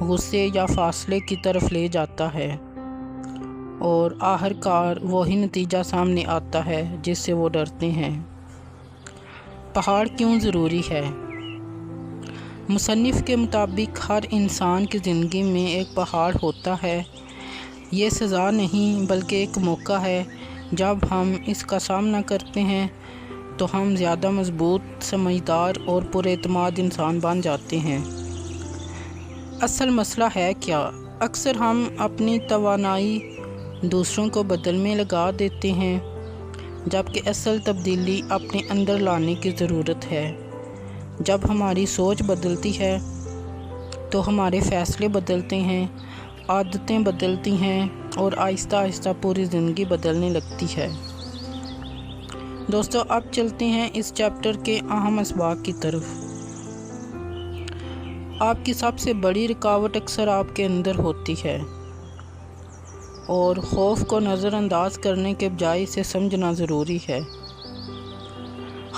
غصے یا فاصلے کی طرف لے جاتا ہے، اور آخرکار وہی نتیجہ سامنے آتا ہے جس سے وہ ڈرتے ہیں۔ پہاڑ کیوں ضروری ہے؟ مصنف کے مطابق ہر انسان کی زندگی میں ایک پہاڑ ہوتا ہے۔ یہ سزا نہیں بلکہ ایک موقع ہے۔ جب ہم اس کا سامنا کرتے ہیں تو ہم زیادہ مضبوط، سمجھدار اور پر اعتماد انسان بن جاتے ہیں۔ اصل مسئلہ ہے کیا؟ اکثر ہم اپنی توانائی دوسروں کو بدلنے میں لگا دیتے ہیں، جبکہ اصل تبدیلی اپنے اندر لانے کی ضرورت ہے۔ جب ہماری سوچ بدلتی ہے تو ہمارے فیصلے بدلتے ہیں، عادتیں بدلتی ہیں اور آہستہ آہستہ پوری زندگی بدلنے لگتی ہے۔ دوستو، اب چلتے ہیں اس چیپٹر کے اہم اسباق کی طرف۔ آپ کی سب سے بڑی رکاوٹ اکثر آپ کے اندر ہوتی ہے، اور خوف کو نظر انداز کرنے کے بجائے اسے سمجھنا ضروری ہے۔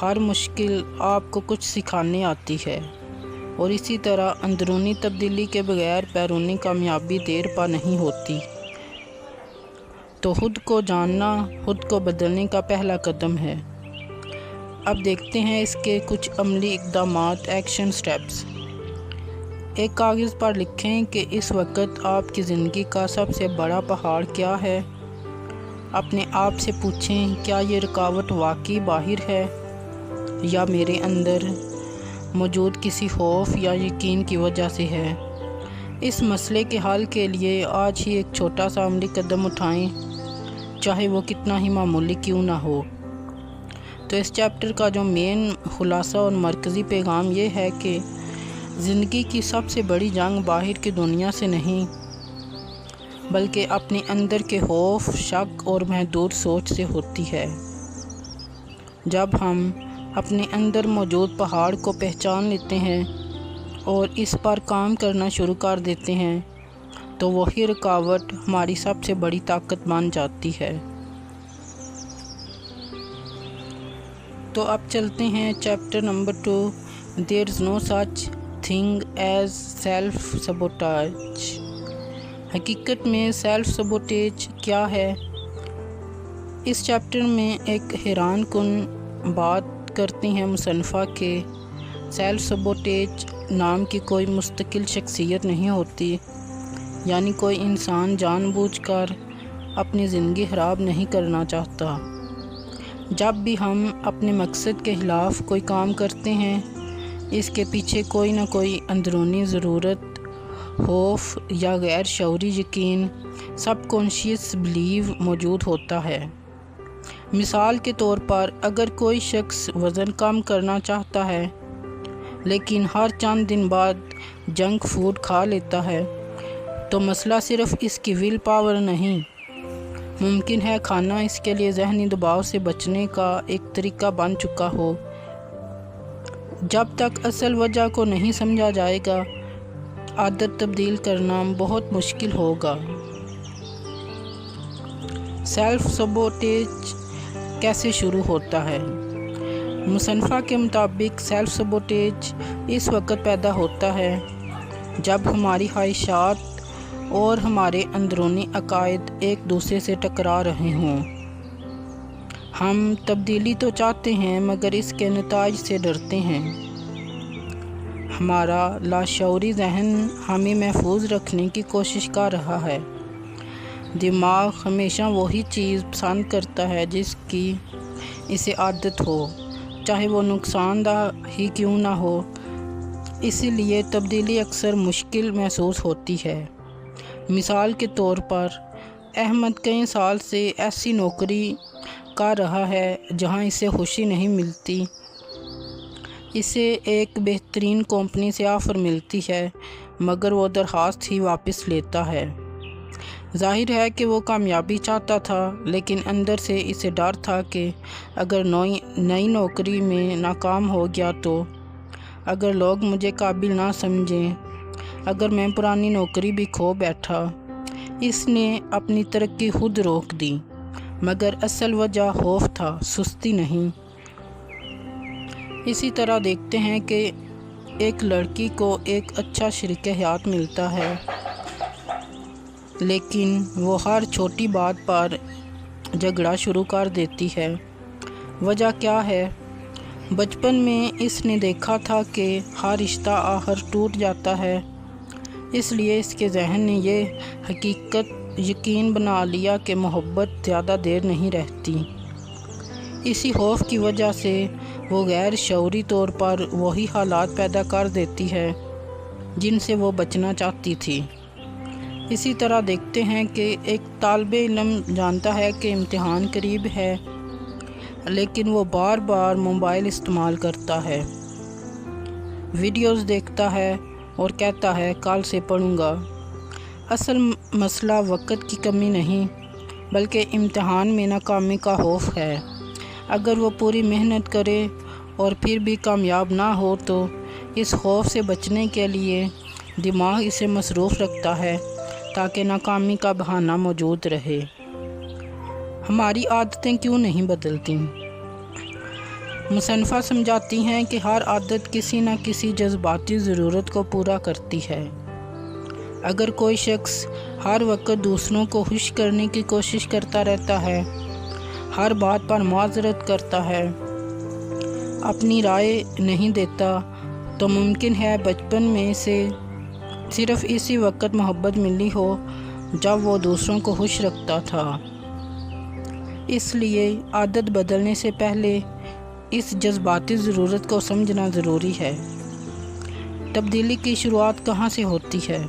ہر مشکل آپ کو کچھ سکھانے آتی ہے، اور اسی طرح اندرونی تبدیلی کے بغیر بیرونی کامیابی دیر پا نہیں ہوتی۔ تو خود کو جاننا خود کو بدلنے کا پہلا قدم ہے۔ اب دیکھتے ہیں اس کے کچھ عملی اقدامات، ایکشن سٹیپس۔ ایک کاغذ پر لکھیں کہ اس وقت آپ کی زندگی کا سب سے بڑا پہاڑ کیا ہے۔ اپنے آپ سے پوچھیں، کیا یہ رکاوٹ واقعی باہر ہے یا میرے اندر موجود کسی خوف یا یقین کی وجہ سے ہے؟ اس مسئلے کے حل کے لیے آج ہی ایک چھوٹا سا عملی قدم اٹھائیں، چاہے وہ کتنا ہی معمولی کیوں نہ ہو۔ تو اس چیپٹر کا جو مین خلاصہ اور مرکزی پیغام یہ ہے کہ زندگی کی سب سے بڑی جنگ باہر کی دنیا سے نہیں، بلکہ اپنے اندر کے خوف، شک اور محدود سوچ سے ہوتی ہے۔ جب ہم اپنے اندر موجود پہاڑ کو پہچان لیتے ہیں اور اس پر کام کرنا شروع کر دیتے ہیں تو وہی رکاوٹ ہماری سب سے بڑی طاقت بن جاتی ہے۔ تو اب چلتے ہیں چیپٹر نمبر 2، دیر از نو سچ تھنگ ایز سیلف سبوٹیج۔ حقیقت میں سیلف سبوٹیج کیا ہے؟ اس چیپٹر میں ایک حیران کن بات کرتے ہیں مصنفہ کہ سیلف سبوٹیج نام کی کوئی مستقل شخصیت نہیں ہوتی، یعنی کوئی انسان جان بوجھ کر اپنی زندگی خراب نہیں کرنا چاہتا۔ جب بھی ہم اپنے مقصد کے خلاف کوئی کام کرتے ہیں، اس کے پیچھے کوئی نہ کوئی اندرونی ضرورت، خوف یا غیر شعوری یقین، سب کانشیس بلیو موجود ہوتا ہے۔ مثال کے طور پر، اگر کوئی شخص وزن کم کرنا چاہتا ہے لیکن ہر چند دن بعد جنک فوڈ کھا لیتا ہے، تو مسئلہ صرف اس کی ول پاور نہیں، ممکن ہے کھانا اس کے لیے ذہنی دباؤ سے بچنے کا ایک طریقہ بن چکا ہو۔ جب تک اصل وجہ کو نہیں سمجھا جائے گا، عادت تبدیل کرنا بہت مشکل ہوگا۔ سیلف سبوٹیج کیسے شروع ہوتا ہے؟ مصنفہ کے مطابق سیلف سبوٹیج اس وقت پیدا ہوتا ہے جب ہماری خواہشات اور ہمارے اندرونی عقائد ایک دوسرے سے ٹکرا رہے ہوں۔ ہم تبدیلی تو چاہتے ہیں مگر اس کے نتائج سے ڈرتے ہیں۔ ہمارا لاشعوری ذہن ہمیں محفوظ رکھنے کی کوشش کر رہا ہے۔ دماغ ہمیشہ وہی چیز پسند کرتا ہے جس کی اسے عادت ہو، چاہے وہ نقصان دہ ہی کیوں نہ ہو۔ اسی لیے تبدیلی اکثر مشکل محسوس ہوتی ہے۔ مثال کے طور پر، احمد کئی سال سے ایسی نوکری کر رہا ہے جہاں اسے خوشی نہیں ملتی۔ اسے ایک بہترین کمپنی سے آفر ملتی ہے مگر وہ درخواست ہی واپس لیتا ہے۔ ظاہر ہے کہ وہ کامیابی چاہتا تھا، لیکن اندر سے اسے ڈر تھا کہ اگر نئی نوکری میں ناکام ہو گیا تو، اگر لوگ مجھے قابل نہ سمجھیں، اگر میں پرانی نوکری بھی کھو بیٹھا۔ اس نے اپنی ترقی خود روک دی، مگر اصل وجہ خوف تھا، سستی نہیں۔ اسی طرح دیکھتے ہیں کہ ایک لڑکی کو ایک اچھا شریک حیات ملتا ہے، لیکن وہ ہر چھوٹی بات پر جھگڑا شروع کر دیتی ہے۔ وجہ کیا ہے؟ بچپن میں اس نے دیکھا تھا کہ ہر رشتہ آخر ٹوٹ جاتا ہے، اس لیے اس کے ذہن نے یہ حقیقت یقین بنا لیا کہ محبت زیادہ دیر نہیں رہتی۔ اسی خوف کی وجہ سے وہ غیر شعوری طور پر وہی حالات پیدا کر دیتی ہے جن سے وہ بچنا چاہتی تھی۔ اسی طرح دیکھتے ہیں کہ ایک طالب علم جانتا ہے کہ امتحان قریب ہے، لیکن وہ بار بار موبائل استعمال کرتا ہے، ویڈیوز دیکھتا ہے اور کہتا ہے کل سے پڑھوں گا۔ اصل مسئلہ وقت کی کمی نہیں، بلکہ امتحان میں ناکامی کا خوف ہے۔ اگر وہ پوری محنت کرے اور پھر بھی کامیاب نہ ہو تو اس خوف سے بچنے کے لیے دماغ اسے مصروف رکھتا ہے تاکہ ناکامی کا بہانہ موجود رہے۔ ہماری عادتیں کیوں نہیں بدلتی؟ مصنفہ سمجھاتی ہیں کہ ہر عادت کسی نہ کسی جذباتی ضرورت کو پورا کرتی ہے۔ اگر کوئی شخص ہر وقت دوسروں کو خوش کرنے کی کوشش کرتا رہتا ہے، ہر بات پر معذرت کرتا ہے، اپنی رائے نہیں دیتا، تو ممکن ہے بچپن میں سے صرف اسی وقت محبت ملی ہو جب وہ دوسروں کو خوش رکھتا تھا۔ اس لیے عادت بدلنے سے پہلے اس جذباتی ضرورت کو سمجھنا ضروری ہے۔ تبدیلی کی شروعات کہاں سے ہوتی ہے؟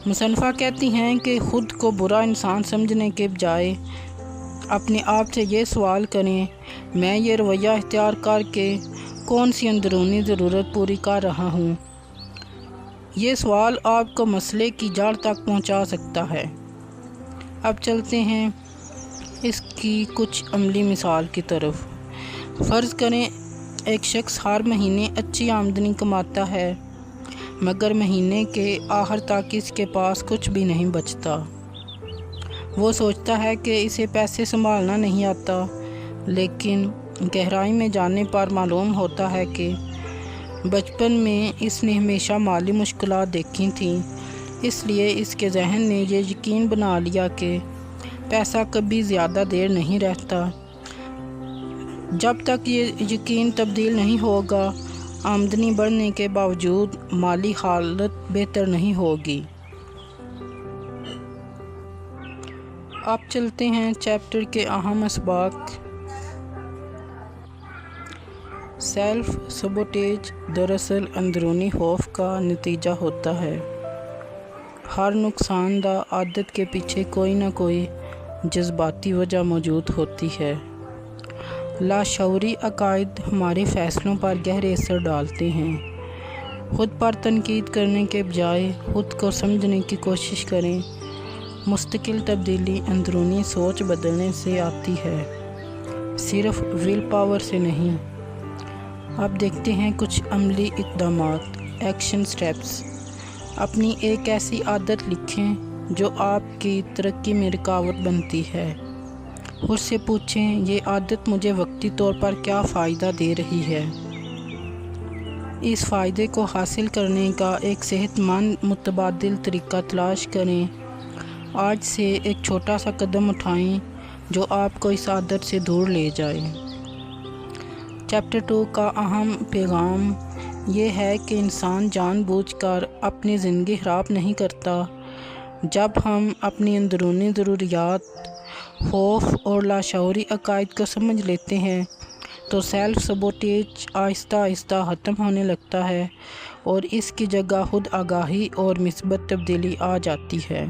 مصنفہ کہتی ہیں کہ خود کو برا انسان سمجھنے کے بجائے اپنے آپ سے یہ سوال کریں، میں یہ رویہ اختیار کر کے کون سی اندرونی ضرورت پوری کر رہا ہوں؟ یہ سوال آپ کو مسئلے کی جڑ تک پہنچا سکتا ہے۔ اب چلتے ہیں اس کی کچھ عملی مثال کی طرف۔ فرض کریں ایک شخص ہر مہینے اچھی آمدنی کماتا ہے، مگر مہینے کے آخر تک اس کے پاس کچھ بھی نہیں بچتا۔ وہ سوچتا ہے کہ اسے پیسے سنبھالنا نہیں آتا، لیکن گہرائی میں جاننے پر معلوم ہوتا ہے کہ بچپن میں اس نے ہمیشہ مالی مشکلات دیکھی تھیں، اس لیے اس کے ذہن نے یہ یقین بنا لیا کہ پیسہ کبھی زیادہ دیر نہیں رہتا۔ جب تک یہ یقین تبدیل نہیں ہوگا، آمدنی بڑھنے کے باوجود مالی حالت بہتر نہیں ہوگی۔ اب چلتے ہیں چیپٹر کے اہم اسباق۔ سیلف سبوٹیج دراصل اندرونی خوف کا نتیجہ ہوتا ہے۔ ہر نقصان دہ عادت کے پیچھے کوئی نہ کوئی جذباتی وجہ موجود ہوتی ہے۔ لاشعوری عقائد ہمارے فیصلوں پر گہرے اثر ڈالتے ہیں۔ خود پر تنقید کرنے کے بجائے خود کو سمجھنے کی کوشش کریں۔ مستقل تبدیلی اندرونی سوچ بدلنے سے آتی ہے، صرف ول پاور سے نہیں۔ اب دیکھتے ہیں کچھ عملی اقدامات، ایکشن سٹیپس۔ اپنی ایک ایسی عادت لکھیں جو آپ کی ترقی میں رکاوٹ بنتی ہے۔ خود سے پوچھیں، یہ عادت مجھے وقتی طور پر کیا فائدہ دے رہی ہے؟ اس فائدے کو حاصل کرنے کا ایک صحت مند متبادل طریقہ تلاش کریں۔ آج سے ایک چھوٹا سا قدم اٹھائیں جو آپ کو اس عادت سے دور لے جائے۔ چیپٹر 2 کا اہم پیغام یہ ہے کہ انسان جان بوجھ کر اپنی زندگی خراب نہیں کرتا۔ جب ہم اپنی اندرونی ضروریات، خوف اور لاشعوری عقائد کو سمجھ لیتے ہیں تو سیلف سبوٹیج آہستہ آہستہ ختم ہونے لگتا ہے اور اس کی جگہ خود آگاہی اور مثبت تبدیلی آ جاتی ہے۔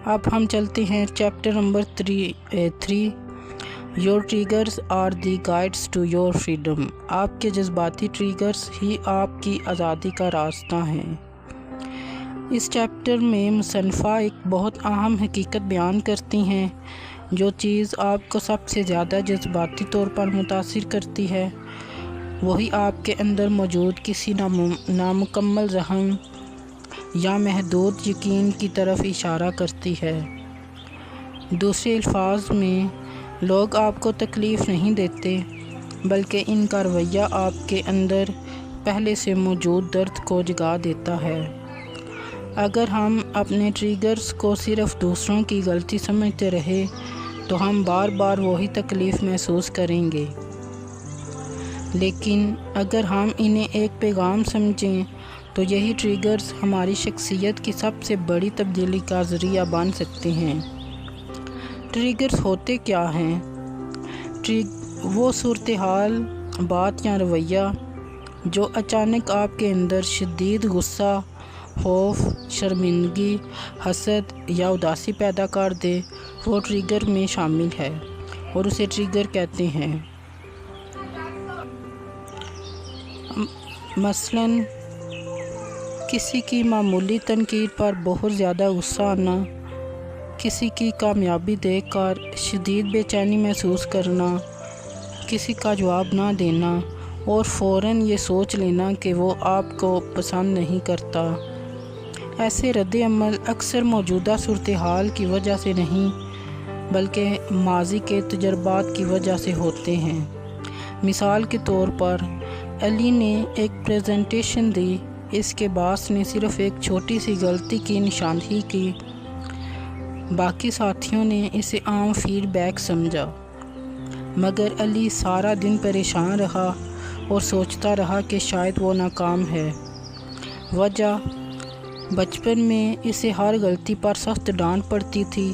اب ہم چلتے ہیں chapter number 3۔ Your triggers are the guides to your freedom. آپ کے جذباتی ٹریگرز ہی آپ کی آزادی کا راستہ ہیں۔ اس چیپٹر میں مصنفہ ایک بہت اہم حقیقت بیان کرتی ہیں، جو چیز آپ کو سب سے زیادہ جذباتی طور پر متاثر کرتی ہے، وہی آپ کے اندر موجود کسی نامکمل ذہن یا محدود یقین کی طرف اشارہ کرتی ہے۔ دوسرے الفاظ میں، لوگ آپ کو تکلیف نہیں دیتے، بلکہ ان کا رویہ آپ کے اندر پہلے سے موجود درد کو جگا دیتا ہے۔ اگر ہم اپنے ٹریگرز کو صرف دوسروں کی غلطی سمجھتے رہے تو ہم بار بار وہی تکلیف محسوس کریں گے، لیکن اگر ہم انہیں ایک پیغام سمجھیں تو یہی ٹریگرز ہماری شخصیت کی سب سے بڑی تبدیلی کا ذریعہ بن سکتے ہیں۔ ٹریگرز ہوتے کیا ہیں؟ وہ صورتحال، بات یا رویہ جو اچانک آپ کے اندر شدید غصہ، خوف، شرمندگی، حسد یا اداسی پیدا کر دے، وہ ٹریگر میں شامل ہے اور اسے ٹریگر کہتے ہیں۔ مثلاً کسی کی معمولی تنقید پر بہت زیادہ غصہ آنا، کسی کی کامیابی دیکھ کر شدید بے چینی محسوس کرنا، کسی کا جواب نہ دینا اور فوراً یہ سوچ لینا کہ وہ آپ کو پسند نہیں کرتا۔ ایسے رد عمل اکثر موجودہ صورتحال کی وجہ سے نہیں بلکہ ماضی کے تجربات کی وجہ سے ہوتے ہیں۔ مثال کے طور پر علی نے ایک پریزنٹیشن دی، اس کے باس نے صرف ایک چھوٹی سی غلطی کی نشاندہی کی، باقی ساتھیوں نے اسے عام فیڈ بیک سمجھا، مگر علی سارا دن پریشان رہا اور سوچتا رہا کہ شاید وہ ناکام ہے۔ وجہ، بچپن میں اسے ہر غلطی پر سخت ڈانٹ پڑتی تھی،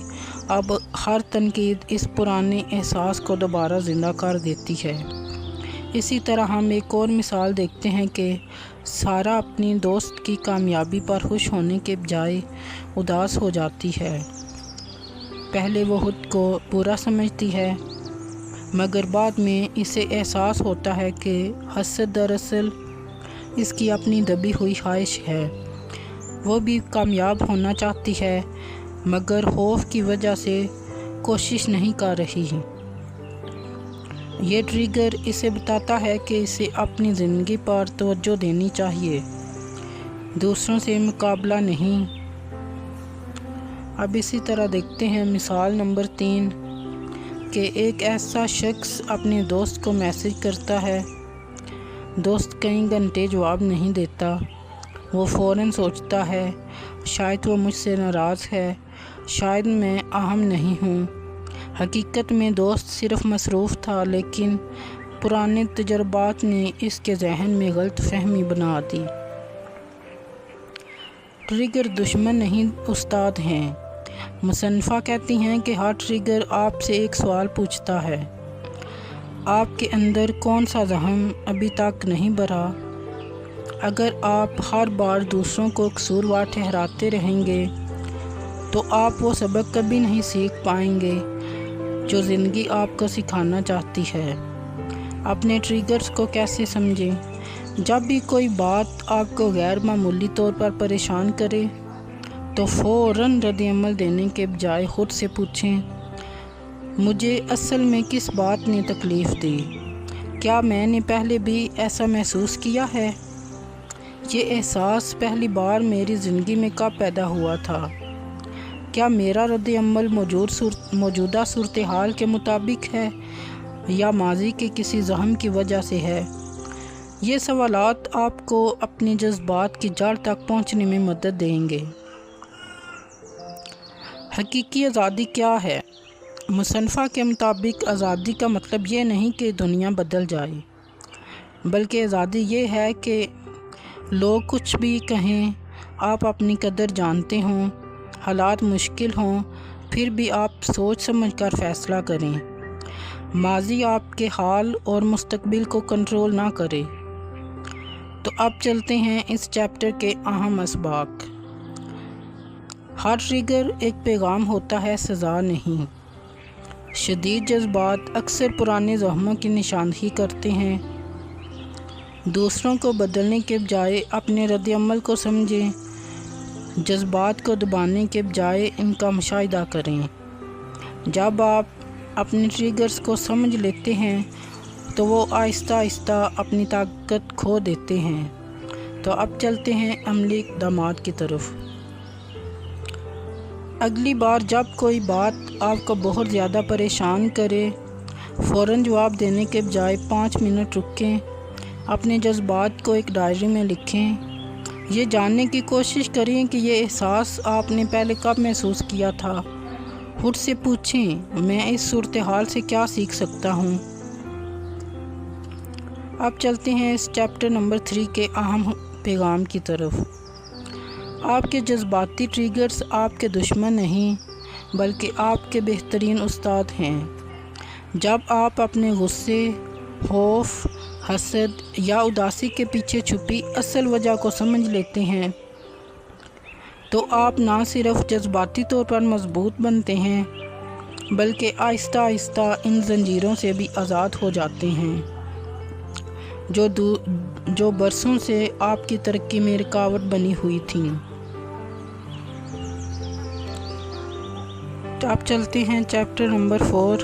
اب ہر تنقید اس پرانے احساس کو دوبارہ زندہ کر دیتی ہے۔ اسی طرح ہم ایک اور مثال دیکھتے ہیں کہ سارا اپنی دوست کی کامیابی پر خوش ہونے کے بجائے اداس ہو جاتی ہے۔ پہلے وہ خود کو برا سمجھتی ہے، مگر بعد میں اسے احساس ہوتا ہے کہ حسد دراصل اس کی اپنی دبی ہوئی خواہش ہے۔ وہ بھی کامیاب ہونا چاہتی ہے مگر خوف کی وجہ سے کوشش نہیں کر رہی۔ یہ ٹریگر اسے بتاتا ہے کہ اسے اپنی زندگی پر توجہ دینی چاہیے، دوسروں سے مقابلہ نہیں۔ اب اسی طرح دیکھتے ہیں مثال نمبر 3 کہ ایک ایسا شخص اپنے دوست کو میسج کرتا ہے، دوست کئی گھنٹے جواب نہیں دیتا، وہ فوراً سوچتا ہے شاید وہ مجھ سے ناراض ہے، شاید میں اہم نہیں ہوں۔ حقیقت میں دوست صرف مصروف تھا، لیکن پرانے تجربات نے اس کے ذہن میں غلط فہمی بنا دی۔ ٹریگر دشمن نہیں استاد ہیں۔ مصنفہ کہتی ہیں کہ ہر ٹریگر آپ سے ایک سوال پوچھتا ہے، آپ کے اندر کون سا زخم ابھی تک نہیں بھرا؟ اگر آپ ہر بار دوسروں کو قصوروار ٹھہراتے رہیں گے تو آپ وہ سبق کبھی نہیں سیکھ پائیں گے جو زندگی آپ کو سکھانا چاہتی ہے۔ اپنے ٹریگرز کو کیسے سمجھیں؟ جب بھی کوئی بات آپ کو غیر معمولی طور پر پریشان کرے تو فوراً رد عمل دینے کے بجائے خود سے پوچھیں، مجھے اصل میں کس بات نے تکلیف دی؟ کیا میں نے پہلے بھی ایسا محسوس کیا ہے؟ یہ احساس پہلی بار میری زندگی میں کب پیدا ہوا تھا؟ کیا میرا رد عمل موجودہ صورتحال کے مطابق ہے یا ماضی کے کسی زخم کی وجہ سے ہے؟ یہ سوالات آپ کو اپنے جذبات کی جڑ تک پہنچنے میں مدد دیں گے۔ حقیقی آزادی کیا ہے؟ مصنفہ کے مطابق آزادی کا مطلب یہ نہیں کہ دنیا بدل جائے، بلکہ آزادی یہ ہے کہ لوگ کچھ بھی کہیں، آپ اپنی قدر جانتے ہوں، حالات مشکل ہوں، پھر بھی آپ سوچ سمجھ کر فیصلہ کریں، ماضی آپ کے حال اور مستقبل کو کنٹرول نہ کرے۔ تو اب چلتے ہیں اس چیپٹر کے اہم اسباق۔ ہر ٹریگر ایک پیغام ہوتا ہے، سزا نہیں۔ شدید جذبات اکثر پرانے زخموں کی نشاندہی کرتے ہیں۔ دوسروں کو بدلنے کے بجائے اپنے رد عمل کو سمجھیں، جذبات کو دبانے کے بجائے ان کا مشاہدہ کریں۔ جب آپ اپنے ٹریگرز کو سمجھ لیتے ہیں تو وہ آہستہ آہستہ اپنی طاقت کھو دیتے ہیں۔ تو اب چلتے ہیں عملی اقدامات کی طرف۔ اگلی بار جب کوئی بات آپ کو بہت زیادہ پریشان کرے، فوراً جواب دینے کے بجائے 5 منٹ رکیں، اپنے جذبات کو ایک ڈائری میں لکھیں، یہ جاننے کی کوشش کریں کہ یہ احساس آپ نے پہلے کب محسوس کیا تھا۔ خود سے پوچھیں، میں اس صورتحال سے کیا سیکھ سکتا ہوں؟ اب چلتے ہیں اس چیپٹر نمبر 3 کے اہم پیغام کی طرف۔ آپ کے جذباتی ٹریگرز آپ کے دشمن نہیں بلکہ آپ کے بہترین استاد ہیں۔ جب آپ اپنے غصے، خوف، حسد یا اداسی کے پیچھے چھپی اصل وجہ کو سمجھ لیتے ہیں تو آپ نہ صرف جذباتی طور پر مضبوط بنتے ہیں بلکہ آہستہ آہستہ ان زنجیروں سے بھی آزاد ہو جاتے ہیں جو برسوں سے آپ کی ترقی میں رکاوٹ بنی ہوئی تھیں۔ آپ چلتے ہیں chapter number 4،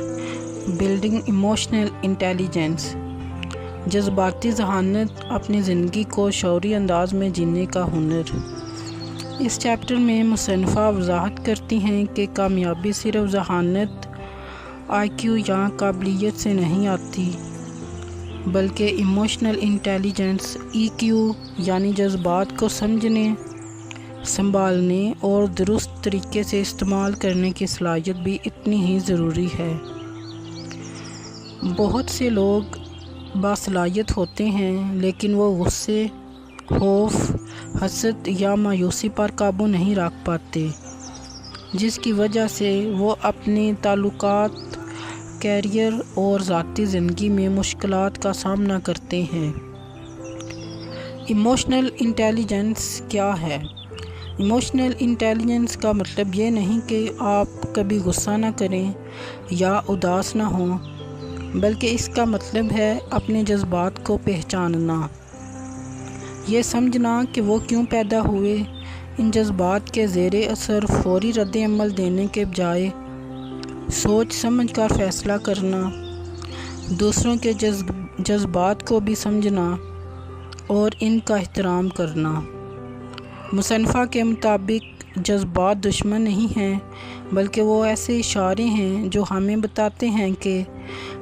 building emotional intelligence, جذباتی ذہانت، اپنی زندگی کو شعوری انداز میں جینے کا ہنر۔ اس چیپٹر میں مصنفہ وضاحت کرتی ہیں کہ کامیابی صرف ذہانت، آئی کیو یا قابلیت سے نہیں آتی بلکہ ایموشنل انٹیلیجنس، ای کیو یعنی جذبات کو سمجھنے، سنبھالنے اور درست طریقے سے استعمال کرنے کی صلاحیت بھی اتنی ہی ضروری ہے۔ بہت سے لوگ باصلاحیت ہوتے ہیں لیکن وہ غصے، خوف، حسد یا مایوسی پر قابو نہیں رکھ پاتے، جس کی وجہ سے وہ اپنے تعلقات، کیریئر اور ذاتی زندگی میں مشکلات کا سامنا کرتے ہیں۔ ایموشنل انٹیلیجنس کیا ہے؟ ایموشنل انٹیلیجنس کا مطلب یہ نہیں کہ آپ کبھی غصہ نہ کریں یا اداس نہ ہوں، بلکہ اس کا مطلب ہے اپنے جذبات کو پہچاننا، یہ سمجھنا کہ وہ کیوں پیدا ہوئے۔ ان جذبات کے زیر اثر فوری رد عمل دینے کے بجائے سوچ سمجھ کر فیصلہ کرنا، دوسروں کے جذبات کو بھی سمجھنا اور ان کا احترام کرنا۔ مصنفہ کے مطابق جذبات دشمن نہیں ہیں بلکہ وہ ایسے اشارے ہیں جو ہمیں بتاتے ہیں کہ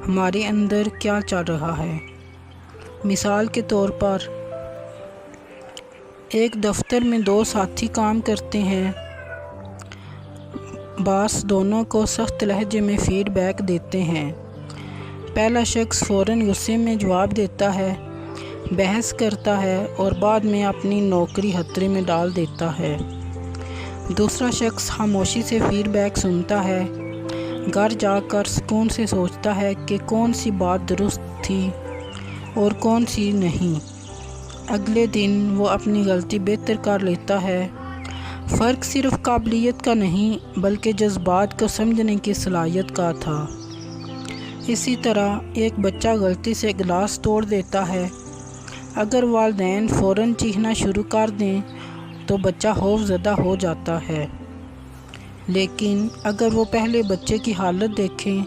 ہمارے اندر کیا چل رہا ہے۔ مثال کے طور پر ایک دفتر میں 2 ساتھی کام کرتے ہیں، باس دونوں کو سخت لہجے میں فیڈ بیک دیتے ہیں۔ پہلا شخص فوراً غصے میں جواب دیتا ہے، بحث کرتا ہے اور بعد میں اپنی نوکری خطرے میں ڈال دیتا ہے۔ دوسرا شخص خاموشی سے فیڈ بیک سنتا ہے، گھر جا کر سکون سے سوچتا ہے کہ کون سی بات درست تھی اور کون سی نہیں۔ اگلے دن وہ اپنی غلطی بہتر کر لیتا ہے۔ فرق صرف قابلیت کا نہیں بلکہ جذبات کو سمجھنے کی صلاحیت کا تھا۔ اسی طرح ایک بچہ غلطی سے گلاس توڑ دیتا ہے، اگر والدین فوراً چیخنا شروع کر دیں تو بچہ خوف زدہ ہو جاتا ہے، لیکن اگر وہ پہلے بچے کی حالت دیکھیں،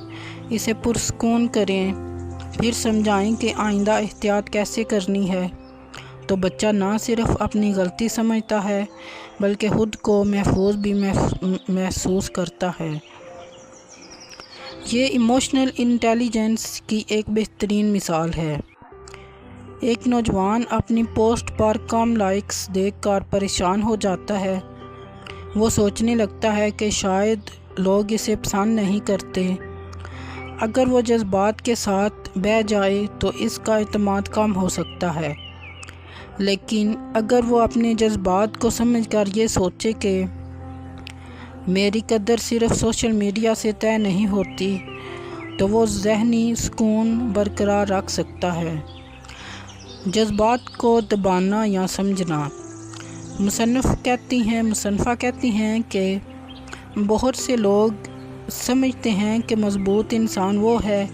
اسے پرسکون کریں، پھر سمجھائیں کہ آئندہ احتیاط کیسے کرنی ہے، تو بچہ نہ صرف اپنی غلطی سمجھتا ہے بلکہ خود کو محفوظ بھی محسوس کرتا ہے۔ یہ ایموشنل انٹیلیجنس کی ایک بہترین مثال ہے۔ ایک نوجوان اپنی پوسٹ پر کم لائکس دیکھ کر پریشان ہو جاتا ہے۔ وہ سوچنے لگتا ہے کہ شاید لوگ اسے پسند نہیں کرتے۔ اگر وہ جذبات کے ساتھ بہہ جائے تو اس کا اعتماد کم ہو سکتا ہے، لیکن اگر وہ اپنے جذبات کو سمجھ کر یہ سوچے کہ میری قدر صرف سوشل میڈیا سے طے نہیں ہوتی، تو وہ ذہنی سکون برقرار رکھ سکتا ہے۔ جذبات کو دبانا یا سمجھنا۔ مصنفہ کہتی ہیں کہ بہت سے لوگ سمجھتے ہیں کہ مضبوط انسان وہ ہے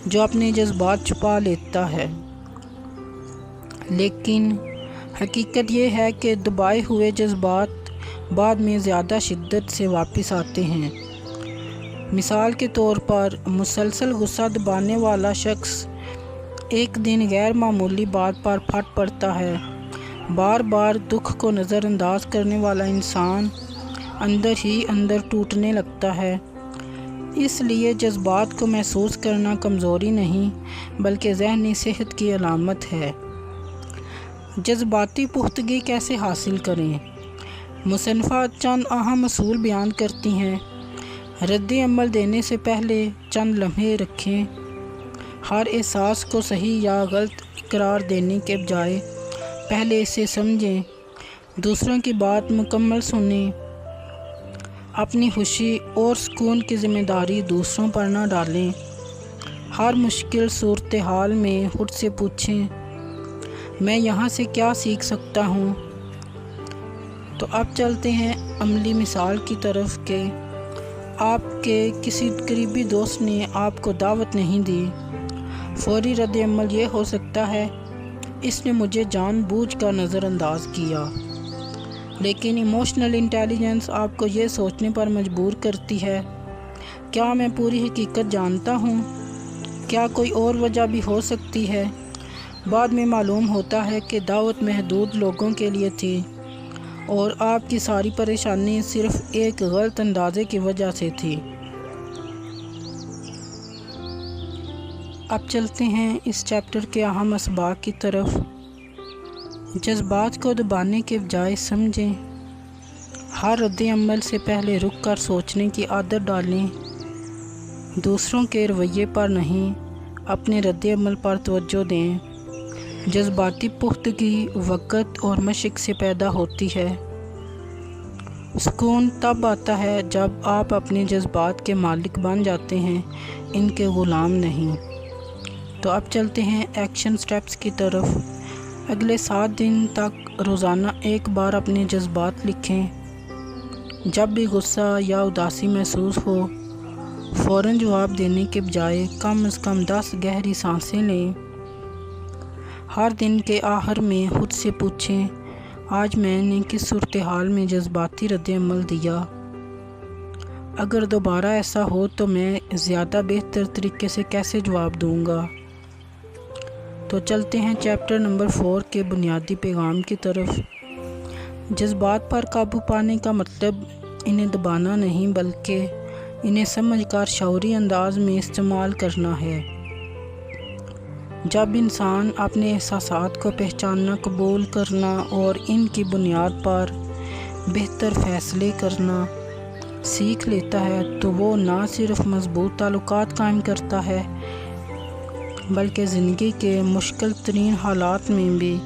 جو اپنے جذبات چھپا لیتا ہے، لیکن حقیقت یہ ہے کہ دبائے ہوئے جذبات بعد میں زیادہ شدت سے واپس آتے ہیں۔ مثال کے طور پر مسلسل غصہ دبانے والا شخص ایک دن غیر معمولی بات پر پھٹ پڑتا ہے۔ بار بار دکھ کو نظر انداز کرنے والا انسان اندر ہی اندر ٹوٹنے لگتا ہے۔ اس لیے جذبات کو محسوس کرنا کمزوری نہیں بلکہ ذہنی صحت کی علامت ہے۔ جذباتی پختگی کیسے حاصل کریں؟ مصنفہ چند اہم اصول بیان کرتی ہیں۔ رد عمل دینے سے پہلے چند لمحے رکھیں۔ ہر احساس کو صحیح یا غلط قرار دینے کے بجائے پہلے اسے سمجھیں۔ دوسروں کی بات مکمل سنیں۔ اپنی خوشی اور سکون کی ذمہ داری دوسروں پر نہ ڈالیں۔ ہر مشکل صورتحال میں خود سے پوچھیں، میں یہاں سے کیا سیکھ سکتا ہوں؟ تو اب چلتے ہیں عملی مثال کی طرف کہ آپ کے کسی قریبی دوست نے آپ کو دعوت نہیں دی۔ فوری رد عمل یہ ہو سکتا ہے، اس نے مجھے جان بوجھ کر نظر انداز کیا۔ لیکن ایموشنل انٹیلیجنس آپ کو یہ سوچنے پر مجبور کرتی ہے، کیا میں پوری حقیقت جانتا ہوں؟ کیا کوئی اور وجہ بھی ہو سکتی ہے؟ بعد میں معلوم ہوتا ہے کہ دعوت محدود لوگوں کے لیے تھی اور آپ کی ساری پریشانی صرف ایک غلط اندازے کی وجہ سے تھی۔ اب چلتے ہیں اس چیپٹر کے اہم اسباق کی طرف۔ جذبات کو دبانے کے بجائے سمجھیں۔ ہر رد عمل سے پہلے رک کر سوچنے کی عادت ڈالیں۔ دوسروں کے رویے پر نہیں، اپنے رد عمل پر توجہ دیں۔ جذباتی پختگی وقت اور مشق سے پیدا ہوتی ہے۔ سکون تب آتا ہے جب آپ اپنے جذبات کے مالک بن جاتے ہیں، ان کے غلام نہیں۔ تو اب چلتے ہیں ایکشن سٹیپس کی طرف۔ اگلے 7 دن تک روزانہ ایک بار اپنے جذبات لکھیں۔ جب بھی غصہ یا اداسی محسوس ہو، فوراً جواب دینے کے بجائے کم از کم 10 گہری سانسیں لیں۔ ہر دن کے آخر میں خود سے پوچھیں، آج میں نے کس صورتحال میں جذباتی رد عمل دیا؟ اگر دوبارہ ایسا ہو تو میں زیادہ بہتر طریقے سے کیسے جواب دوں گا؟ تو چلتے ہیں چیپٹر نمبر 4 کے بنیادی پیغام کی طرف۔ جذبات پر قابو پانے کا مطلب انہیں دبانا نہیں بلکہ انہیں سمجھ کر شعوری انداز میں استعمال کرنا ہے۔ جب انسان اپنے احساسات کو پہچاننا، قبول کرنا اور ان کی بنیاد پر بہتر فیصلے کرنا سیکھ لیتا ہے تو وہ نہ صرف مضبوط تعلقات قائم کرتا ہے بلکہ زندگی کے مشکل ترین حالات میں بھی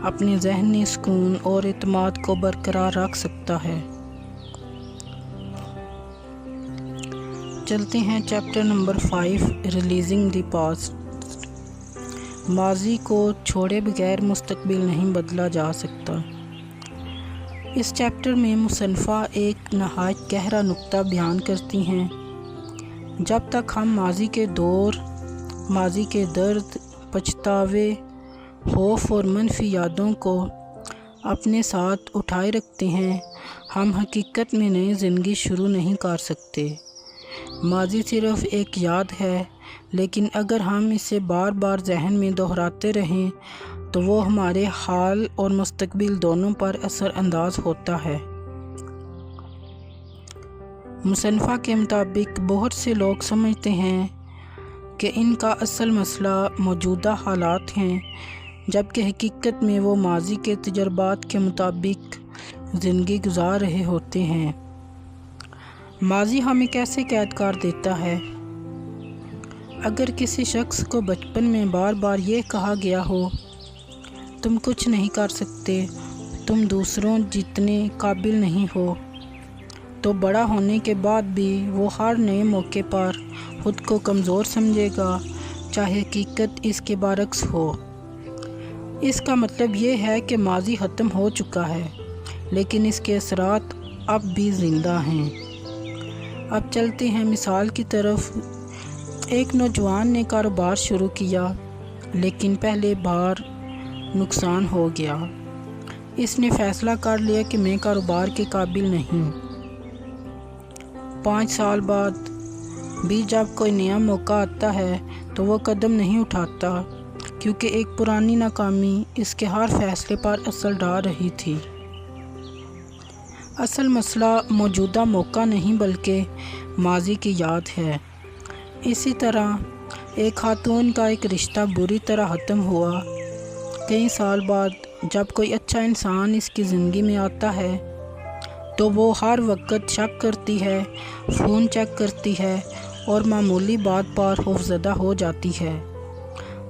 اپنے ذہنی سکون اور اعتماد کو برقرار رکھ سکتا ہے۔ چلتے ہیں chapter number 5 releasing the past. ماضی کو چھوڑے بغیر مستقبل نہیں بدلا جا سکتا۔ اس چیپٹر میں مصنفہ ایک نہایت گہرا نقطہ بیان کرتی ہیں۔ جب تک ہم ماضی کے دور، ماضی کے درد، پچھتاوے، خوف اور منفی یادوں کو اپنے ساتھ اٹھائے رکھتے ہیں، ہم حقیقت میں نئی زندگی شروع نہیں کر سکتے۔ ماضی صرف ایک یاد ہے، لیکن اگر ہم اسے بار بار ذہن میں دہراتے رہیں تو وہ ہمارے حال اور مستقبل دونوں پر اثر انداز ہوتا ہے۔ مصنفہ کے مطابق بہت سے لوگ سمجھتے ہیں کہ ان کا اصل مسئلہ موجودہ حالات ہیں، جبکہ حقیقت میں وہ ماضی کے تجربات کے مطابق زندگی گزار رہے ہوتے ہیں۔ ماضی ہمیں کیسے قید کر دیتا ہے؟ اگر کسی شخص کو بچپن میں بار بار یہ کہا گیا ہو، تم کچھ نہیں کر سکتے، تم دوسروں جتنے قابل نہیں ہو، تو بڑا ہونے کے بعد بھی وہ ہر نئے موقع پر خود کو کمزور سمجھے گا، چاہے حقیقت اس کے برعکس ہو۔ اس کا مطلب یہ ہے کہ ماضی ختم ہو چکا ہے، لیکن اس کے اثرات اب بھی زندہ ہیں۔ اب چلتے ہیں مثال کی طرف۔ ایک نوجوان نے کاروبار شروع کیا، لیکن پہلے بار نقصان ہو گیا۔ اس نے فیصلہ کر لیا کہ میں کاروبار کے قابل نہیں۔ 5 سال بعد بھی جب کوئی نیا موقع آتا ہے تو وہ قدم نہیں اٹھاتا، کیونکہ ایک پرانی ناکامی اس کے ہر فیصلے پر اثر ڈال رہی تھی۔ اصل مسئلہ موجودہ موقع نہیں بلکہ ماضی کی یاد ہے۔ اسی طرح ایک خاتون کا ایک رشتہ بری طرح ختم ہوا۔ کئی سال بعد جب کوئی اچھا انسان اس کی زندگی میں آتا ہے تو وہ ہر وقت شک کرتی ہے، فون چیک کرتی ہے اور معمولی بات پر خوفزدہ ہو جاتی ہے۔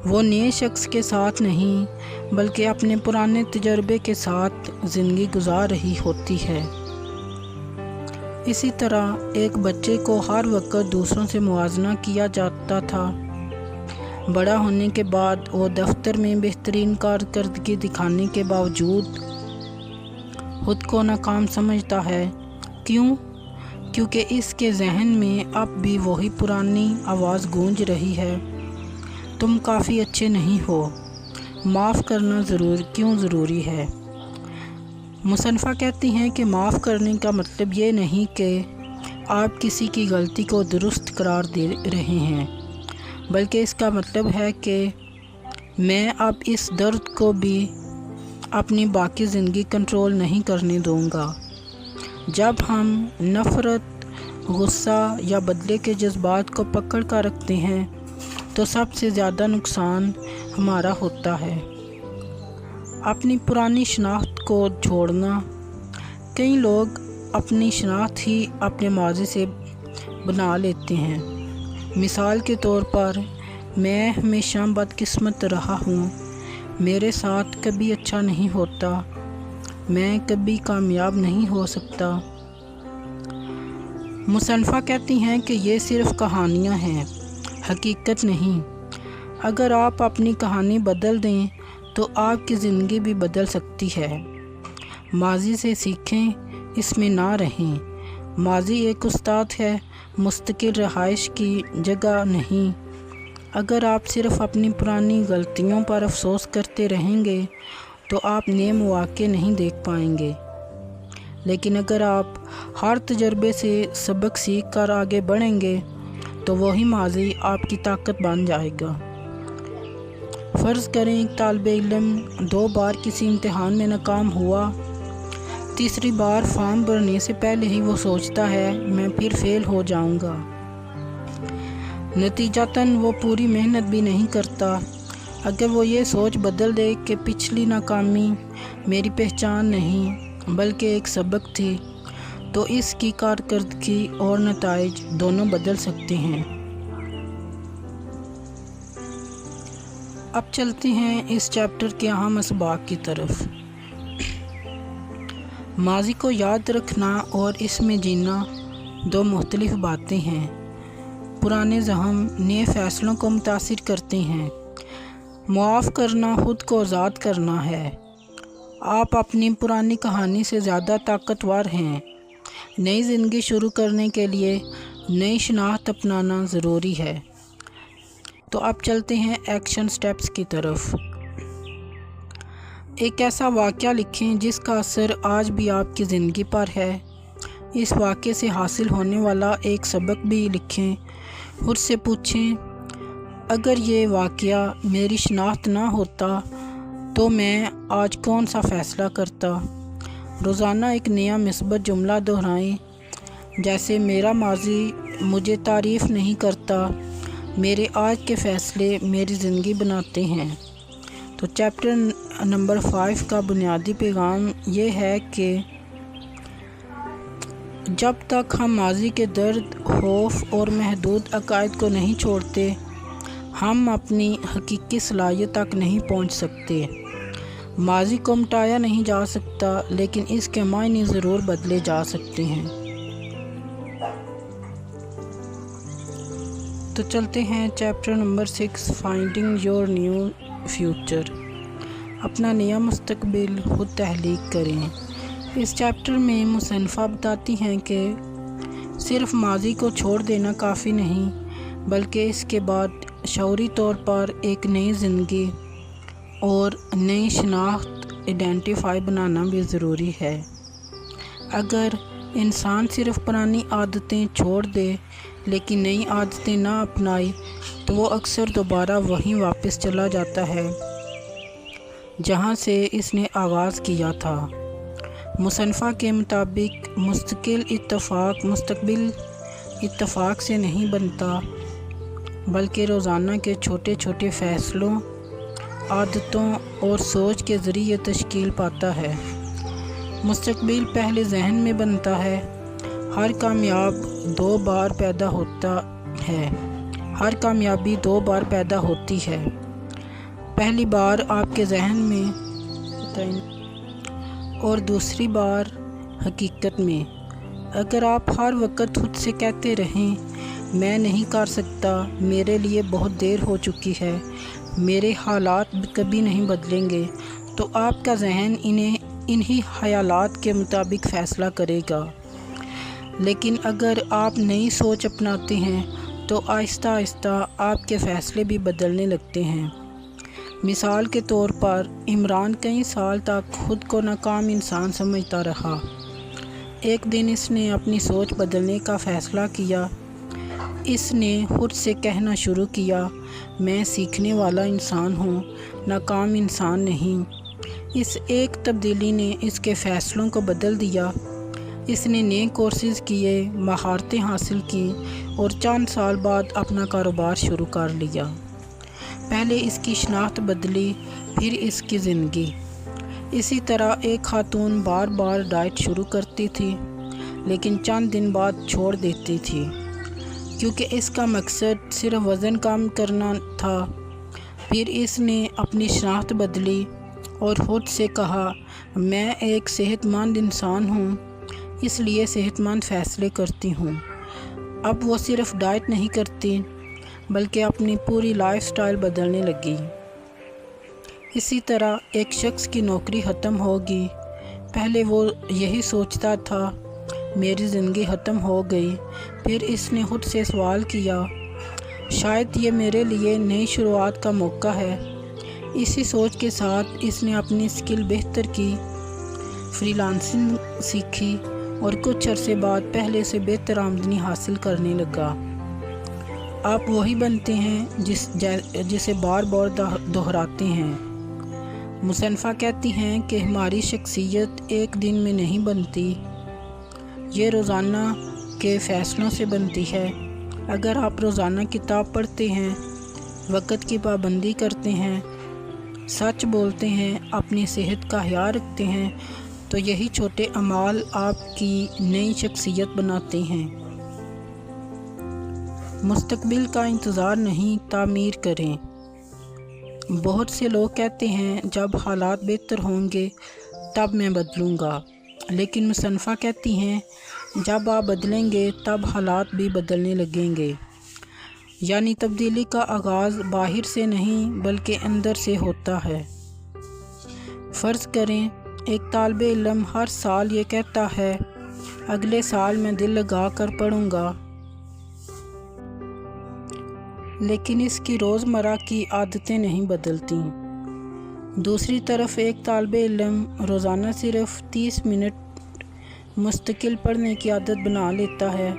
وہ نئے شخص کے ساتھ نہیں بلکہ اپنے پرانے تجربے کے ساتھ زندگی گزار رہی ہوتی ہے۔ اسی طرح ایک بچے کو ہر وقت دوسروں سے موازنہ کیا جاتا تھا۔ بڑا ہونے کے بعد وہ دفتر میں بہترین کارکردگی دکھانے کے باوجود خود کو ناکام سمجھتا ہے۔ کیوں؟ کیونکہ اس کے ذہن میں اب بھی وہی پرانی آواز گونج رہی ہے، تم کافی اچھے نہیں ہو، معاف کرنا کیوں ضروری ہے۔ مصنفہ کہتی ہیں کہ معاف کرنے کا مطلب یہ نہیں کہ آپ کسی کی غلطی کو درست قرار دے رہے ہیں، بلکہ اس کا مطلب ہے کہ میں اب اس درد کو بھی اپنی باقی زندگی کنٹرول نہیں کرنے دوں گا۔ جب ہم نفرت، غصہ یا بدلے کے جذبات کو پکڑ کر رکھتے ہیں تو سب سے زیادہ نقصان ہمارا ہوتا ہے۔ اپنی پرانی شناخت کو چھوڑنا۔ کئی لوگ اپنی شناخت ہی اپنے ماضی سے بنا لیتے ہیں۔ مثال کے طور پر، میں ہمیشہ بدقسمت رہا ہوں، میرے ساتھ کبھی اچھا نہیں ہوتا، میں کبھی کامیاب نہیں ہو سکتا۔ مصنفہ کہتی ہیں کہ یہ صرف کہانیاں ہیں، حقیقت نہیں۔ اگر آپ اپنی کہانی بدل دیں تو آپ کی زندگی بھی بدل سکتی ہے۔ ماضی سے سیکھیں، اس میں نہ رہیں۔ ماضی ایک استاد ہے، مستقل رہائش کی جگہ نہیں۔ اگر آپ صرف اپنی پرانی غلطیوں پر افسوس کرتے رہیں گے تو آپ نئے مواقع نہیں دیکھ پائیں گے، لیکن اگر آپ ہر تجربے سے سبق سیکھ کر آگے بڑھیں گے تو وہی ماضی آپ کی طاقت بن جائے گا۔ فرض کریں ایک طالب علم 2 بار کسی امتحان میں ناکام ہوا۔ تیسری بار فارم بھرنے سے پہلے ہی وہ سوچتا ہے میں پھر فیل ہو جاؤں گا۔ نتیجتاً وہ پوری محنت بھی نہیں کرتا۔ اگر وہ یہ سوچ بدل دے کہ پچھلی ناکامی میری پہچان نہیں بلکہ ایک سبق تھی، تو اس کی کارکردگی اور نتائج دونوں بدل سکتے ہیں۔ اب چلتے ہیں اس چیپٹر کے اہم اسباق کی طرف۔ ماضی کو یاد رکھنا اور اس میں جینا 2 مختلف باتیں ہیں۔ پرانے زخم نئے فیصلوں کو متاثر کرتے ہیں۔ معاف کرنا خود کو آزاد کرنا ہے۔ آپ اپنی پرانی کہانی سے زیادہ طاقتور ہیں۔ نئی زندگی شروع کرنے کے لیے نئی شناخت اپنانا ضروری ہے۔ تو اب چلتے ہیں ایکشن سٹیپس کی طرف۔ ایک ایسا واقعہ لکھیں جس کا اثر آج بھی آپ کی زندگی پر ہے۔ اس واقعے سے حاصل ہونے والا ایک سبق بھی لکھیں۔ خود سے پوچھیں، اگر یہ واقعہ میری شناخت نہ ہوتا تو میں آج کون سا فیصلہ کرتا؟ روزانہ ایک نیا مثبت جملہ دہرائیں، جیسے میرا ماضی مجھے تعریف نہیں کرتا، میرے آج کے فیصلے میری زندگی بناتے ہیں۔ تو چیپٹر نمبر 5 کا بنیادی پیغام یہ ہے کہ جب تک ہم ماضی کے درد، خوف اور محدود عقائد کو نہیں چھوڑتے، ہم اپنی حقیقی صلاحیت تک نہیں پہنچ سکتے۔ ماضی کو مٹایا نہیں جا سکتا، لیکن اس کے معنی ضرور بدلے جا سکتے ہیں۔ تو چلتے ہیں chapter number 6، finding your new future. اپنا نیا مستقبل خود تخلیق کریں۔ اس چیپٹر میں مصنفہ بتاتی ہیں کہ صرف ماضی کو چھوڑ دینا کافی نہیں، بلکہ اس کے بعد شعوری طور پر ایک نئی زندگی اور نئی شناخت آئیڈینٹیفائی بنانا بھی ضروری ہے۔ اگر انسان صرف پرانی عادتیں چھوڑ دے لیکن نئی عادتیں نہ اپنائے تو وہ اکثر دوبارہ وہیں واپس چلا جاتا ہے جہاں سے اس نے آغاز کیا تھا۔ مصنفہ کے مطابق مستقل اتفاق مستقبل اتفاق سے نہیں بنتا بلکہ روزانہ کے چھوٹے چھوٹے فیصلوں، عادتوں اور سوچ کے ذریعے تشکیل پاتا ہے۔ مستقبل پہلے ذہن میں بنتا ہے۔ ہر کامیابی 2 بار پیدا ہوتی ہے۔ پہلی بار آپ کے ذہن میں اور دوسری بار حقیقت میں۔ اگر آپ ہر وقت خود سے کہتے رہیں میں نہیں کر سکتا، میرے لیے بہت دیر ہو چکی ہے، میرے حالات کبھی نہیں بدلیں گے، تو آپ کا ذہن انہی خیالات کے مطابق فیصلہ کرے گا۔ لیکن اگر آپ نئی سوچ اپناتے ہیں تو آہستہ آہستہ آپ کے فیصلے بھی بدلنے لگتے ہیں۔ مثال کے طور پر عمران کئی سال تک خود کو ناکام انسان سمجھتا رہا۔ ایک دن اس نے اپنی سوچ بدلنے کا فیصلہ کیا۔ اس نے خود سے کہنا شروع کیا، میں سیکھنے والا انسان ہوں، ناکام انسان نہیں۔ اس ایک تبدیلی نے اس کے فیصلوں کو بدل دیا۔ اس نے نئے کورسز کیے، مہارتیں حاصل کی اور چند سال بعد اپنا کاروبار شروع کر لیا۔ پہلے اس کی شناخت بدلی، پھر اس کی زندگی۔ اسی طرح ایک خاتون بار بار ڈائٹ شروع کرتی تھی لیکن چند دن بعد چھوڑ دیتی تھی کیونکہ اس کا مقصد صرف وزن کم کرنا تھا۔ پھر اس نے اپنی شناخت بدلی اور خود سے کہا، میں ایک صحت مند انسان ہوں، اس لیے صحت مند فیصلے کرتی ہوں۔ اب وہ صرف ڈائٹ نہیں کرتی بلکہ اپنی پوری لائف سٹائل بدلنے لگی۔ اسی طرح ایک شخص کی نوکری ختم ہوگی۔ پہلے وہ یہی سوچتا تھا میری زندگی ختم ہو گئی، پھر اس نے خود سے سوال کیا، شاید یہ میرے لیے نئی شروعات کا موقع ہے۔ اسی سوچ کے ساتھ اس نے اپنی اسکل بہتر کی، فری لانسنگ سیکھی اور کچھ عرصے بعد پہلے سے بہتر آمدنی حاصل کرنے لگا۔ آپ وہی بنتے ہیں جسے بار بار دہراتے ہیں۔ مصنفہ کہتی ہیں کہ ہماری شخصیت ایک دن میں نہیں بنتی، یہ روزانہ کے فیصلوں سے بنتی ہے۔ اگر آپ روزانہ کتاب پڑھتے ہیں، وقت کی پابندی کرتے ہیں، سچ بولتے ہیں، اپنی صحت کا خیال رکھتے ہیں، تو یہی چھوٹے اعمال آپ کی نئی شخصیت بناتے ہیں۔ مستقبل کا انتظار نہیں، تعمیر کریں۔ بہت سے لوگ کہتے ہیں جب حالات بہتر ہوں گے تب میں بدلوں گا، لیکن مصنفہ کہتی ہیں جب آپ بدلیں گے تب حالات بھی بدلنے لگیں گے۔ یعنی تبدیلی کا آغاز باہر سے نہیں بلکہ اندر سے ہوتا ہے۔ فرض کریں ایک طالب علم ہر سال یہ کہتا ہے اگلے سال میں دل لگا کر پڑھوں گا، لیکن اس کی روزمرہ کی عادتیں نہیں بدلتی۔ دوسری طرف ایک طالب علم روزانہ صرف 30 منٹ مستقل پڑھنے کی عادت بنا لیتا ہے۔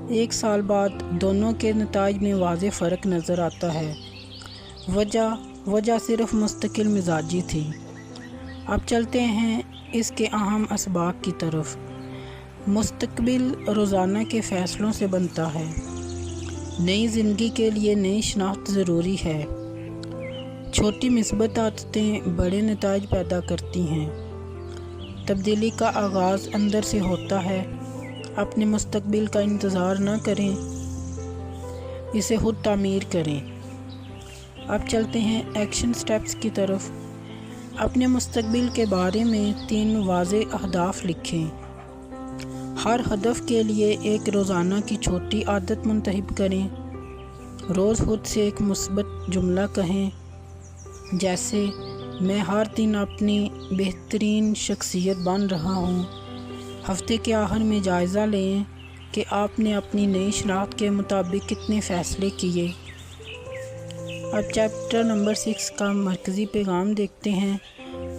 ایک سال بعد دونوں کے نتائج میں واضح فرق نظر آتا ہے۔ وجہ صرف مستقل مزاجی تھی۔ اب چلتے ہیں اس کے اہم اسباب کی طرف۔ مستقبل روزانہ کے فیصلوں سے بنتا ہے۔ نئی زندگی کے لیے نئی شناخت ضروری ہے۔ چھوٹی مثبت عادتیں بڑے نتائج پیدا کرتی ہیں۔ تبدیلی کا آغاز اندر سے ہوتا ہے۔ اپنے مستقبل کا انتظار نہ کریں، اسے خود تعمیر کریں۔ اب چلتے ہیں ایکشن سٹیپس کی طرف۔ اپنے مستقبل کے بارے میں 3 واضح اہداف لکھیں۔ ہر ہدف کے لیے ایک روزانہ کی چھوٹی عادت منتخب کریں۔ روز خود سے ایک مثبت جملہ کہیں، جیسے میں ہر دن اپنی بہترین شخصیت بن رہا ہوں۔ ہفتے کے آخر میں جائزہ لیں کہ آپ نے اپنی نئی شناخت کے مطابق کتنے فیصلے کیے۔ اب چیپٹر نمبر 6 کا مرکزی پیغام دیکھتے ہیں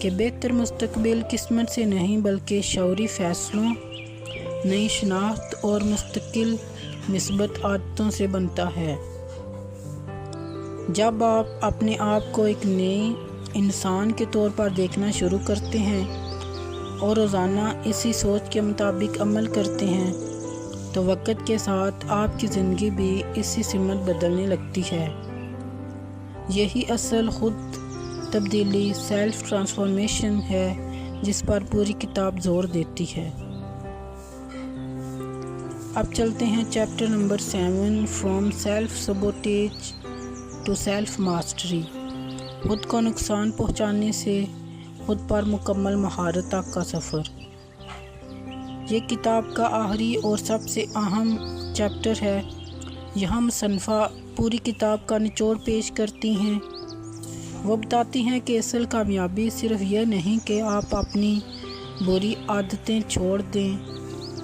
کہ بہتر مستقبل قسمت سے نہیں بلکہ شعوری فیصلوں، نئی شناخت اور مستقل مثبت عادتوں سے بنتا ہے۔ جب آپ اپنے آپ کو ایک نئے انسان کے طور پر دیکھنا شروع کرتے ہیں اور روزانہ اسی سوچ کے مطابق عمل کرتے ہیں تو وقت کے ساتھ آپ کی زندگی بھی اسی سمت بدلنے لگتی ہے۔ یہی اصل خود تبدیلی، سیلف ٹرانسفارمیشن ہے جس پر پوری کتاب زور دیتی ہے۔ اب چلتے ہیں chapter number 7، from self sabotage to self mastery, خود کو نقصان پہنچانے سے خود پر مکمل مہارت تک کا سفر۔ یہ کتاب کا آخری اور سب سے اہم چیپٹر ہے۔ یہاں مصنفہ پوری کتاب کا نچوڑ پیش کرتی ہیں۔ وہ بتاتی ہیں کہ اصل کامیابی صرف یہ نہیں کہ آپ اپنی بری عادتیں چھوڑ دیں،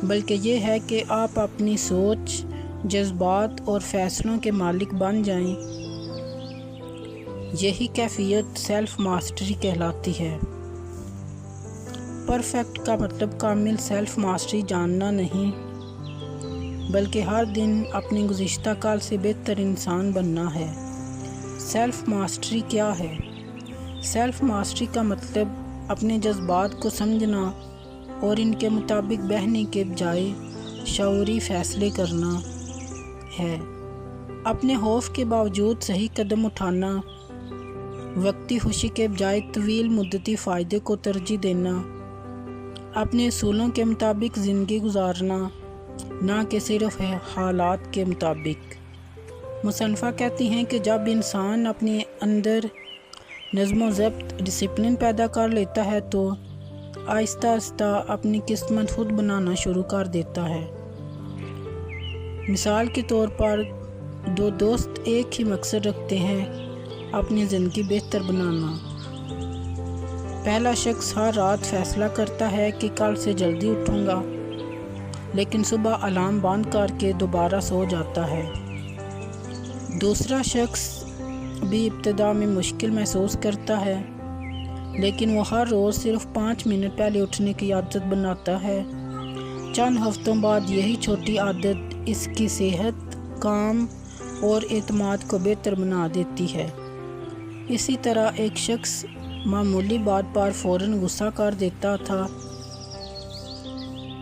بلکہ یہ ہے کہ آپ اپنی سوچ، جذبات اور فیصلوں کے مالک بن جائیں۔ یہی کیفیت سیلف ماسٹری کہلاتی ہے۔ پرفیکٹ کا مطلب کامل سیلف ماسٹری جاننا نہیں، بلکہ ہر دن اپنے گزشتہ کال سے بہتر انسان بننا ہے۔ سیلف ماسٹری کیا ہے؟ سیلف ماسٹری کا مطلب اپنے جذبات کو سمجھنا اور ان کے مطابق بہنے کے بجائے شعوری فیصلے کرنا ہے۔ اپنے خوف کے باوجود صحیح قدم اٹھانا، وقتی خوشی کے بجائے طویل مدتی فائدے کو ترجیح دینا، اپنے اصولوں کے مطابق زندگی گزارنا، نہ کہ صرف حالات کے مطابق۔ مصنفہ کہتی ہیں کہ جب انسان اپنے اندر نظم و ضبط، ڈسپلن پیدا کر لیتا ہے تو آہستہ آہستہ اپنی قسمت خود بنانا شروع کر دیتا ہے۔ مثال کے طور پر دو دوست ایک ہی مقصد رکھتے ہیں، اپنی زندگی بہتر بنانا۔ پہلا شخص ہر رات فیصلہ کرتا ہے کہ کل سے جلدی اٹھوں گا، لیکن صبح الارم بند کر کے دوبارہ سو جاتا ہے۔ دوسرا شخص بھی ابتدا میں مشکل محسوس کرتا ہے، لیکن وہ ہر روز صرف 5 منٹ پہلے اٹھنے کی عادت بناتا ہے۔ چند ہفتوں بعد یہی چھوٹی عادت اس کی صحت، کام اور اعتماد کو بہتر بنا دیتی ہے۔ اسی طرح ایک شخص معمولی بات پر فوراً غصہ کر دیتا تھا،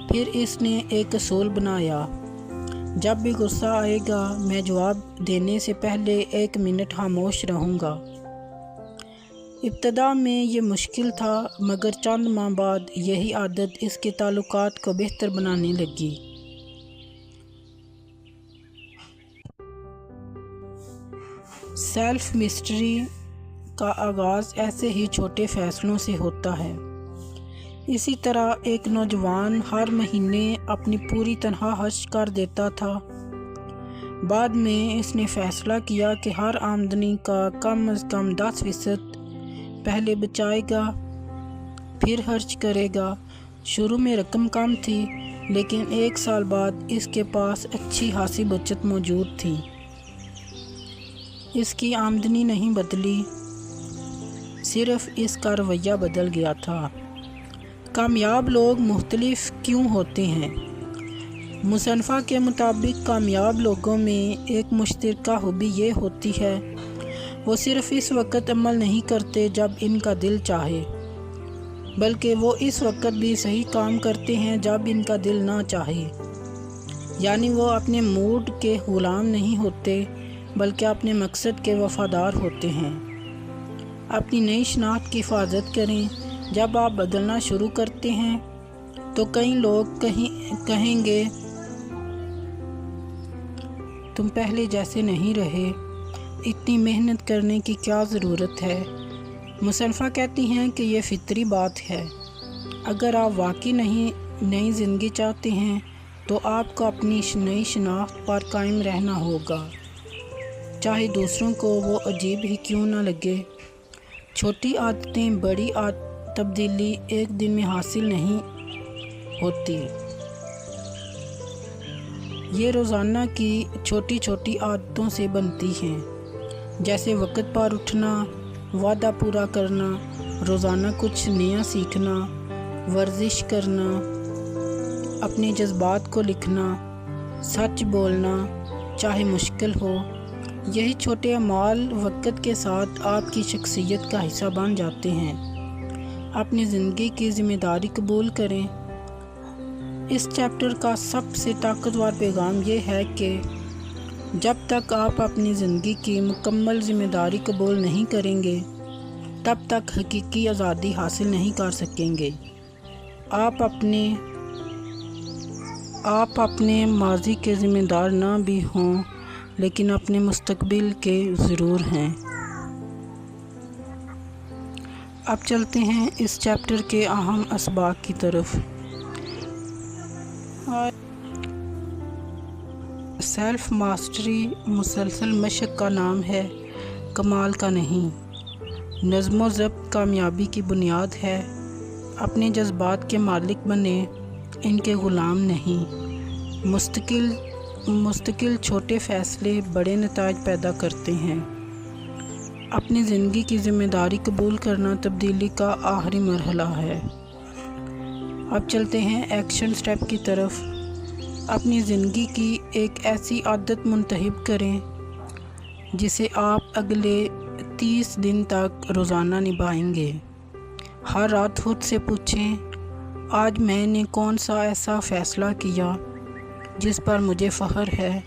پھر اس نے ایک اصول بنایا، جب بھی غصہ آئے گا میں جواب دینے سے پہلے 1 منٹ خاموش رہوں گا۔ ابتدا میں یہ مشکل تھا، مگر چند ماہ بعد یہی عادت اس کے تعلقات کو بہتر بنانے لگی۔ سیلف مسٹری کا آغاز ایسے ہی چھوٹے فیصلوں سے ہوتا ہے۔ اسی طرح ایک نوجوان ہر مہینے اپنی پوری تنخواہ خرچ کر دیتا تھا۔ بعد میں اس نے فیصلہ کیا کہ ہر آمدنی کا کم از کم 10% پہلے بچائے گا، پھر خرچ کرے گا۔ شروع میں رقم کم تھی، لیکن 1 سال بعد اس کے پاس اچھی خاصی بچت موجود تھی۔ اس کی آمدنی نہیں بدلی، صرف اس کا رویہ بدل گیا تھا۔ کامیاب لوگ مختلف کیوں ہوتے ہیں؟ مصنفہ کے مطابق کامیاب لوگوں میں ایک مشترکہ خوبی یہ ہوتی ہے، وہ صرف اس وقت عمل نہیں کرتے جب ان کا دل چاہے، بلکہ وہ اس وقت بھی صحیح کام کرتے ہیں جب ان کا دل نہ چاہے۔ یعنی وہ اپنے موڈ کے غلام نہیں ہوتے، بلکہ اپنے مقصد کے وفادار ہوتے ہیں۔ اپنی نئی شناخت کی حفاظت کریں۔ جب آپ بدلنا شروع کرتے ہیں تو کئی لوگ کہیں گے تم پہلے جیسے نہیں رہے، اتنی محنت کرنے کی کیا ضرورت ہے؟ مصنفہ کہتی ہیں کہ یہ فطری بات ہے۔ اگر آپ واقعی نئی زندگی چاہتے ہیں تو آپ کو اپنی نئی شناخت پر قائم رہنا ہوگا، چاہے دوسروں کو وہ عجیب ہی کیوں نہ لگے۔ چھوٹی عادتیں بڑی تبدیلی ایک دن میں حاصل نہیں ہوتی، یہ روزانہ کی چھوٹی چھوٹی عادتوں سے بنتی ہیں، جیسے وقت پر اٹھنا، وعدہ پورا کرنا، روزانہ کچھ نیا سیکھنا، ورزش کرنا، اپنے جذبات کو لکھنا، سچ بولنا چاہے مشکل ہو۔ یہی چھوٹے اعمال وقت کے ساتھ آپ کی شخصیت کا حصہ بن جاتے ہیں۔ اپنی زندگی کی ذمہ داری قبول کریں۔ اس چیپٹر کا سب سے طاقتور پیغام یہ ہے کہ جب تک آپ اپنی زندگی کی مکمل ذمہ داری قبول نہیں کریں گے تب تک حقیقی آزادی حاصل نہیں کر سکیں گے۔ آپ اپنے ماضی کے ذمہ دار نہ بھی ہوں لیکن اپنے مستقبل کے ضرور ہیں۔ اب چلتے ہیں اس چیپٹر کے اہم اسباق کی طرف۔ سیلف ماسٹری مسلسل مشق کا نام ہے، کمال کا نہیں۔ نظم و ضبط کامیابی کی بنیاد ہے۔ اپنے جذبات کے مالک بنیں، ان کے غلام نہیں۔ مستقل چھوٹے فیصلے بڑے نتائج پیدا کرتے ہیں۔ اپنی زندگی کی ذمہ داری قبول کرنا تبدیلی کا آخری مرحلہ ہے۔ اب چلتے ہیں ایکشن سٹیپ کی طرف۔ اپنی زندگی کی ایک ایسی عادت منتخب کریں جسے آپ اگلے 30 دن تک روزانہ نبھائیں گے۔ ہر رات خود سے پوچھیں، آج میں نے کون سا ایسا فیصلہ کیا جس پر مجھے فخر ہے؟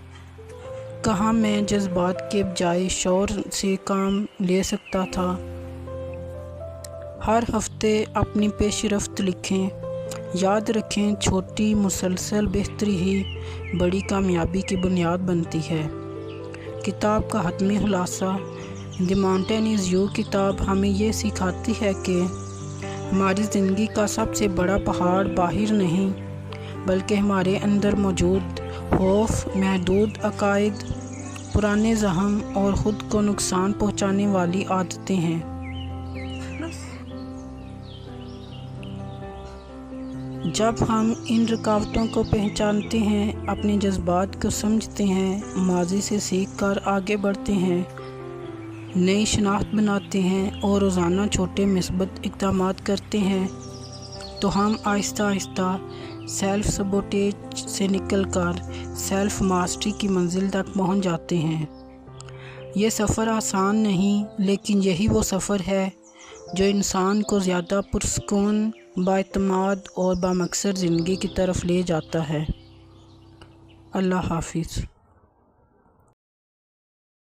کہاں میں جذبات کے بجائے شعور سے کام لے سکتا تھا؟ ہر ہفتے اپنی پیش رفت لکھیں۔ یاد رکھیں، چھوٹی مسلسل بہتری ہی بڑی کامیابی کی بنیاد بنتی ہے۔ کتاب کا حتمی خلاصہ۔ دی ماؤنٹین از یو کتاب ہمیں یہ سکھاتی ہے کہ ہماری زندگی کا سب سے بڑا پہاڑ باہر نہیں بلکہ ہمارے اندر موجود خوف، محدود عقائد، پرانے زخم اور خود کو نقصان پہنچانے والی عادتیں ہیں۔ جب ہم ان رکاوٹوں کو پہچانتے ہیں، اپنے جذبات کو سمجھتے ہیں، ماضی سے سیکھ کر آگے بڑھتے ہیں، نئی شناخت بناتے ہیں اور روزانہ چھوٹے مثبت اقدامات کرتے ہیں تو ہم آہستہ آہستہ سیلف سبوٹیج سے نکل کر سیلف ماسٹری کی منزل تک پہنچ جاتے ہیں۔ یہ سفر آسان نہیں، لیکن یہی وہ سفر ہے جو انسان کو زیادہ پرسکون، بااعتماد اور بامقصد زندگی کی طرف لے جاتا ہے۔ اللہ حافظ۔